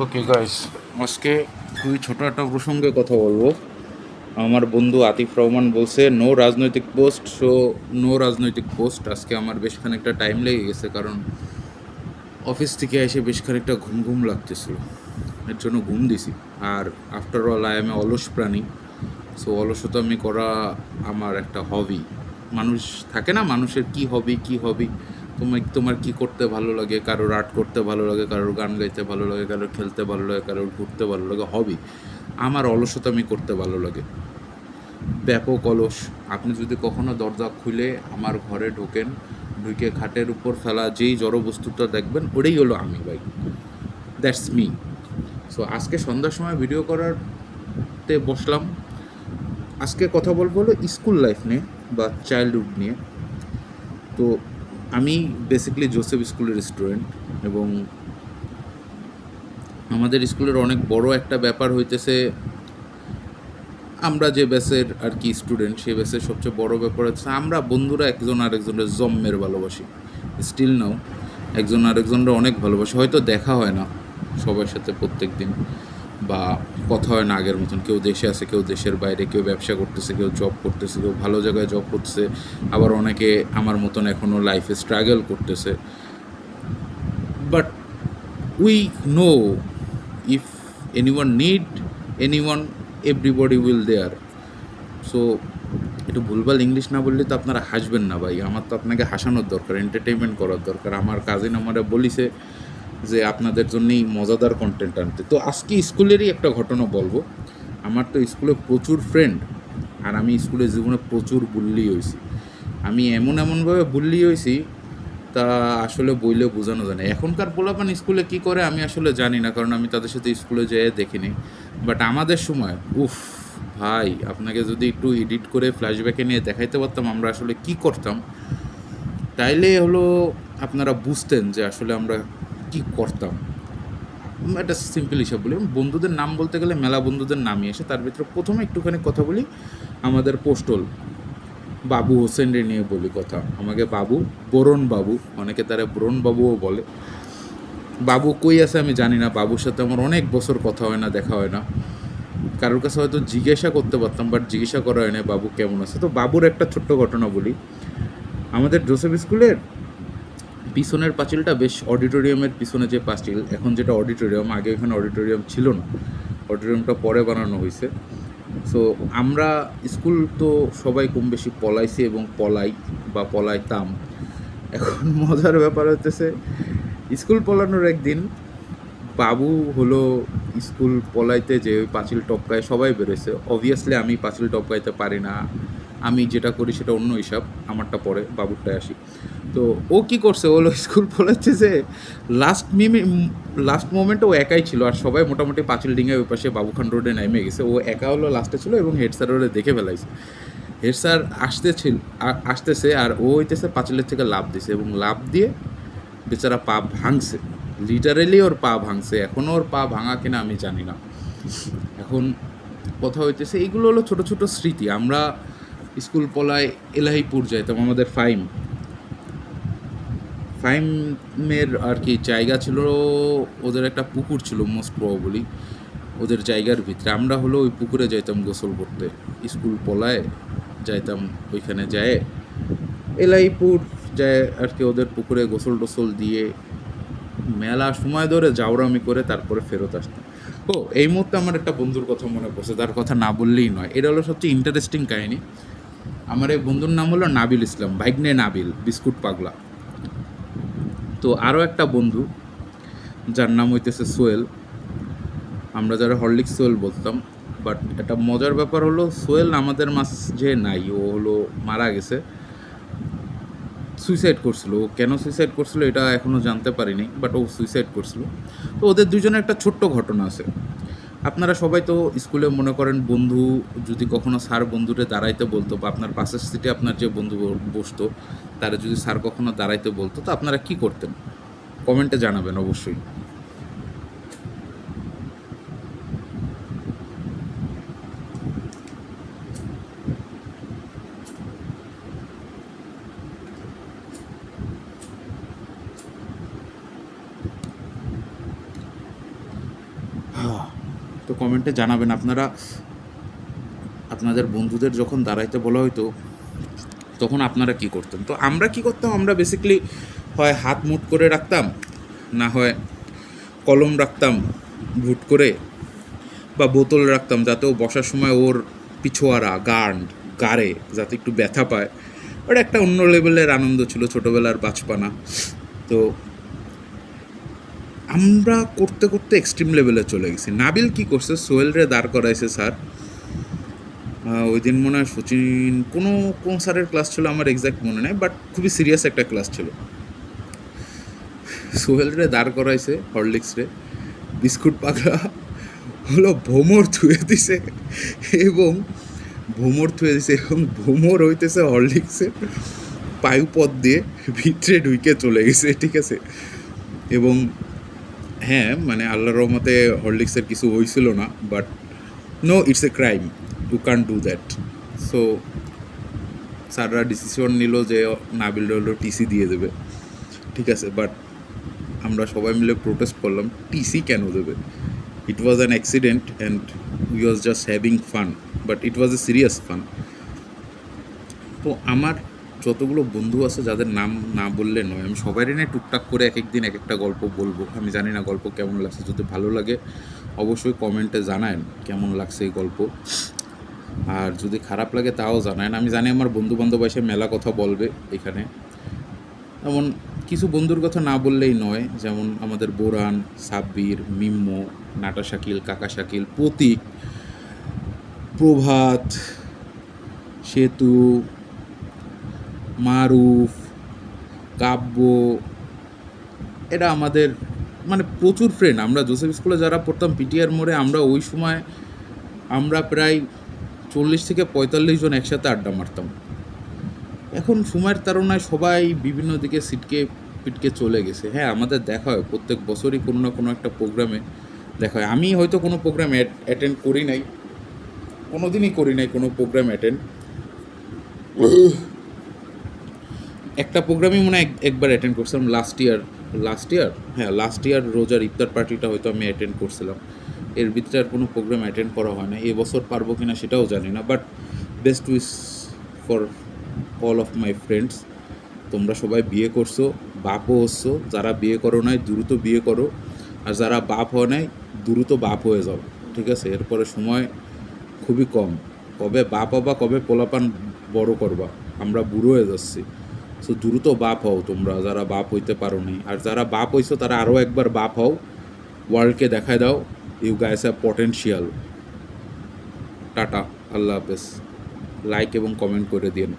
Okay guys, আজকে খুবই ছোট একটা প্রসঙ্গে কথা বলবো। আমার বন্ধু আতিফ রহমান বলছে নো রাজনৈতিক পোস্ট, সো নো রাজনৈতিক পোস্ট। আজকে আমার বেশ খানিকটা টাইম লেগে গেছে, কারণ অফিস থেকে এসে বেশ খানিকটা ঘুম ঘুম লাগতেছিল, এর জন্য ঘুম দিছি। আর after all I M A অলস প্রাণী, সো অলসতামি করা আমার একটা হবি। মানুষ থাকে না, মানুষের কি হবি কি হবি। তোমার কি করতে ভালো লাগে? কারোর আর্ট করতে ভালো লাগে, কারোর গান গাইতে ভালো লাগে, কারোর খেলতে ভালো লাগে, কারোর ঘুরতে ভালো লাগে, হবি। আমার অলসতামি করতে ভালো লাগে, ব্যাপক অলস। আপনি যদি কখনো দরজা খুলে আমার ঘরে ঢোকেন, ঢুকে খাটের উপর ফেলা যেই জড় বস্তুটা দেখবেন, ওটাই হলো আমি ভাই। That's me. সো আজকে সন্ধ্যার সময় ভিডিও করাতে বসলাম। আজকে কথা বলবো হলো স্কুল লাইফ নিয়ে বা চাইল্ডহুড নিয়ে। তো আমি বেসিক্যালি জোসেফ স্কুলের স্টুডেন্ট, এবং আমাদের স্কুলের অনেক বড় একটা ব্যাপার হইতেছে, আমরা যে ব্যাচের আর কি স্টুডেন্ট, সেই ব্যাচের সবচেয়ে বড় ব্যাপার হচ্ছে আমরা বন্ধুরা একজন আরেকজনের জম্মের ভালোবাসি। স্টিল নাও একজন আরেকজনরা অনেক ভালোবাসি। হয়তো দেখা হয় না সবার সাথে প্রত্যেক দিন, বা কথা হয় না আগের মতন। কেউ দেশে আছে, কেউ দেশের বাইরে, কেউ ব্যবসা করতেছে, কেউ জব করতেছে, কেউ ভালো জায়গায় জব করতেছে, আবার অনেকে আমার মতন এখনও লাইফে স্ট্রাগল করতেছে। But we know, if anyone need anyone, everybody will there. So একটু ভুলভাল ইংলিশ না বললে তো আপনারা হাসবেন না ভাই। আমার তো আপনাকে হাসানোর দরকার, এন্টারটেনমেন্ট করার দরকার। আমার কাজিন আমারে বলিছে যে আপনাদের জন্যই মজাদার কন্টেন্ট আনতে। তো আজকে স্কুলেরই একটা ঘটনা বলবো। আমার তো স্কুলে প্রচুর ফ্রেন্ড, আর আমি স্কুলের জীবনে প্রচুর বুল্লি হয়েছি। আমি এমনভাবে বুল্লি হয়েছি, তা আসলে বইলে বোঝানো যায় না। এখনকার পোলাপান স্কুলে কি করে আমি আসলে জানি না, কারণ আমি তাদের সাথে স্কুলে যেয়ে দেখিনি। বাট আমাদের সময় উফ ভাই, আপনাকে যদি একটু এডিট করে ফ্ল্যাশব্যাকে নিয়ে দেখাইতে পারতাম আমরা আসলে কি করতাম, তাইলে হলো আপনারা বুঝতেন যে আসলে আমরা কি করতাম। একটা সিম্পল হিসাব বলি, বন্ধুদের নাম বলতে গেলে মেলা বন্ধুদের নামই আসে। তার ভিতরে প্রথমে একটুখানি কথা বলি আমাদের পোস্টল বাবু হোসেন রে নিয়ে বলি কথা। আমাকে বাবু, বরণ বাবু, অনেকে তারা বরণ বাবুও বলে। বাবু কই আছে আমি জানি না, বাবুর সাথে আমার অনেক বছর কথা হয় না, দেখা হয় না। কারোর কাছে হয়তো জিজ্ঞাসা করতে পারতাম, বাট জিজ্ঞাসা করা হয় না বাবু কেমন আছে। তো বাবুর একটা ছোট্ট ঘটনা বলি। আমাদের জোসেফ স্কুলের পিছনের পাঁচিলটা, বেশ অডিটোরিয়ামের পিছনে যে পাঁচিল, এখন যেটা অডিটোরিয়াম, আগে এখানে অডিটোরিয়াম ছিল না, অডিটোরিয়ামটা পরে বানানো হয়েছে। সো আমরা স্কুল তো সবাই কম বেশি পলাইছি এবং পলাই বা পলাইতাম। এখন মজার ব্যাপার হতেছে, স্কুল পলানোর একদিন বাবু হলো স্কুল পলাইতে যে ওই পাঁচিল টপকায় সবাই বেরোয়েছে। অবভিয়াসলি আমি পাঁচিল টপকাইতে পারি না, আমি যেটা করি সেটা অন্য হিসাব, আমারটা পরে বাবুরটায় আসি। তো ও কী করছে, ও স্কুল পলাচ্ছে যে লাস্ট মোমেন্টে ও একাই ছিল, আর সবাই মোটামুটি পাঁচিল ডিঙায় ওই পাশে বাবুখান রোডে নেমে গেছে। ও একা হলো লাস্টে ছিল, এবং হেড স্যার ওরে দেখে ফেলাইছে। হেড স্যার আসতেছে, আর ও হইতেছে পাঁচিলের থেকে লাফ দিছে, এবং লাফ দিয়ে বেচারা পা ভাঙছে। লিটারেলি ওর পা ভাঙছে। এখনও ওর পা ভাঙা কিনা আমি জানি না। এখন কথা হইতেছে, এইগুলো হলো ছোট ছোট স্মৃতি। আমরা স্কুল পলায় এলাহিপুর যাইতাম, আমাদের ফাইমের আর কি জায়গা ছিল, ওদের একটা পুকুর ছিল মোস্ট প্রবাবলি ওদের জায়গার ভিতরে। আমরা হলো ওই পুকুরে যাইতাম গোসল করতে, স্কুল পলায় যাইতাম। ওইখানে যায় এলাহিপুর যায় আর কি, ওদের পুকুরে গোসল টোসল দিয়ে মেলা সময় ধরে জাউরামি করে তারপরে ফেরত আসতাম। ও এই মুহূর্তে আমার একটা বন্ধুর কথা মনে পড়ছে, তার কথা না বললেই নয়। এটা হলো সবচেয়ে ইন্টারেস্টিং কাহিনী। আমার এই বন্ধুর নাম হলো নাবিল ইসলাম, ভাইগনে নাবিল, বিস্কুট পাগলা। তো আরও একটা বন্ধু যার নাম হইতেছে সোহেল, আমরা যারা হরলিক্স সোহেল বলতাম। বাট একটা মজার ব্যাপার হলো, সোহেল আমাদের মাঝে নাই, ও হলো মারা গেছে, সুইসাইড করছিল। ও কেন সুইসাইড করছিল এটা এখনও জানতে পারিনি, বাট ও সুইসাইড করছিল। তো ওদের দুজনের একটা ছোট্ট ঘটনা আছে। আপনারা সবাই তো স্কুলে মনে করেন, বন্ধু যদি কখনো স্যার বন্ধুরে দাঁড়াইতে বলতো, বা আপনার পাশের সিটে আপনার যে বন্ধু বসতো তারা যদি স্যার কখনো দাঁড়াইতে বলতো, তো আপনারা কি করতেন? কমেন্টে জানাবেন অবশ্যই। তো কমেন্টে জানাবেন আপনারা আপনাদের বন্ধুদের যখন দাঁড়াইতে বলা হয়তো তখন আপনারা কি করতেন। তো আমরা কি করতাম, আমরা বেসিক্যালি হয় হাত মুট করে রাখতাম, না হয় কলম রাখতাম ভুট করে, বা বোতল রাখতাম যাতে ও বসার সময় ওর পিছোয়ারা গাড়ে যাতে একটু ব্যথা পায়। ওটা একটা অন্য লেভেলের আনন্দ ছিল, ছোটোবেলার বাচপানা। তো আমরা করতে করতে এক্সট্রিম লেভেলে চলে গেছি। নাবিল কি করছে, সোহেলরে দাঁড় করাইছে স্যার। ওই দিন মনে হয় সচিন কোন স্যারের ক্লাস ছিল আমার এক্স্যাক্ট মনে নেই, বাট খুবই সিরিয়াস একটা ক্লাস ছিল। সোহেলরে দাঁড় করাইছে, হরলিক্সরে, বিস্কুট পাগলা হলো ভোমর থুয়ে দিছে এবং ভোমর হইতেছে হরলিক্সের পায়ুপথ দিয়ে ভিতরে ঢুকে চলে গেছে, ঠিক আছে। এবং হ্যাঁ, মানে আল্লাহর রহমতে হরলিক্সের কিছু হয়েছিল না, but no, it's a crime, you can do that. So স্যাররা ডিসিশন নিল যে নাবিল হলো টিসি দিয়ে দেবে, ঠিক আছে। বাট আমরা সবাই মিলে প্রোটেস্ট করলাম, টিসি কেন দেবে? It was an accident and we was just having fun, but it was a serious fun. তো আমার যতগুলো বন্ধু আছে যাদের নাম না বললে নয়, আমি সবারই নিয়ে টুকটাক করে এক একদিন এক একটা গল্প বলবো। আমি জানি না গল্প কেমন লাগছে, যদি ভালো লাগে অবশ্যই কমেন্টে জানায়েন কেমন লাগছে এই গল্প, আর যদি খারাপ লাগে তাও জানায়েন। আমি জানি আমার বন্ধুবান্ধব এসে মেলা কথা বলবে এখানে, এমন কিছু বন্ধুর কথা না বললেই নয়, যেমন আমাদের বোরান, সাব্বির, মিম্মো, নাটা শাকিল, কাকা শাকিল, প্রতীক, প্রভাত, সেতু, মারুফ, কাব্য, এরা আমাদের মানে প্রচুর ফ্রেন্ড। আমরা জোসেফ স্কুলে যারা পড়তাম পিটিআর মোড়ে, আমরা ওই সময় আমরা প্রায় 40 থেকে 45 জন একসাথে আড্ডা মারতাম। এখন সময়ের তাড়নায় সবাই বিভিন্ন দিকে পিটকে চলে গেছে। হ্যাঁ, আমাদের দেখা হয় প্রত্যেক বছরই কোনো না কোনো একটা প্রোগ্রামে দেখা হয়। আমি হয়তো কোনো প্রোগ্রাম অ্যাটেন্ড করি নাই, কোনো দিনই করি নাই কোনো প্রোগ্রাম অ্যাটেন্ড। একটা প্রোগ্রামই মনে হয় একবার অ্যাটেন্ড করছিলাম লাস্ট ইয়ার রোজার ইফতার পার্টিটা হয়তো আমি অ্যাটেন্ড করছিলাম। এর ভিতরে আর কোনো প্রোগ্রাম অ্যাটেন্ড করা হয় না। এবছর পারবো কিনা সেটাও জানি না, but best wish for all of my friends. তোমরা সবাই বিয়ে করছো, বাপও হচ্ছো। যারা বিয়ে করো নাই দ্রুত বিয়ে করো, আর যারা বাপ হয় নাই দ্রুত বাপ হয়ে যাও, ঠিক আছে। এরপরে সময় খুবই কম, কবে বাপ হবা, কবে পোলাপান বড় করবা, আমরা বুড়ো হয়ে যাচ্ছি। সো দ্রুত বাপ হও তোমরা যারা বাপ হইতে পারো নি, আর যারা বাপ হইছো তারা আরও একবার বাপ হও, ওয়ার্ল্ডকে দেখায় দাও ইউ গাইস হ্যাভ পটেনশিয়াল। টাটা, আল্লাহ হাফেজ। লাইক এবং কমেন্ট করে দিন।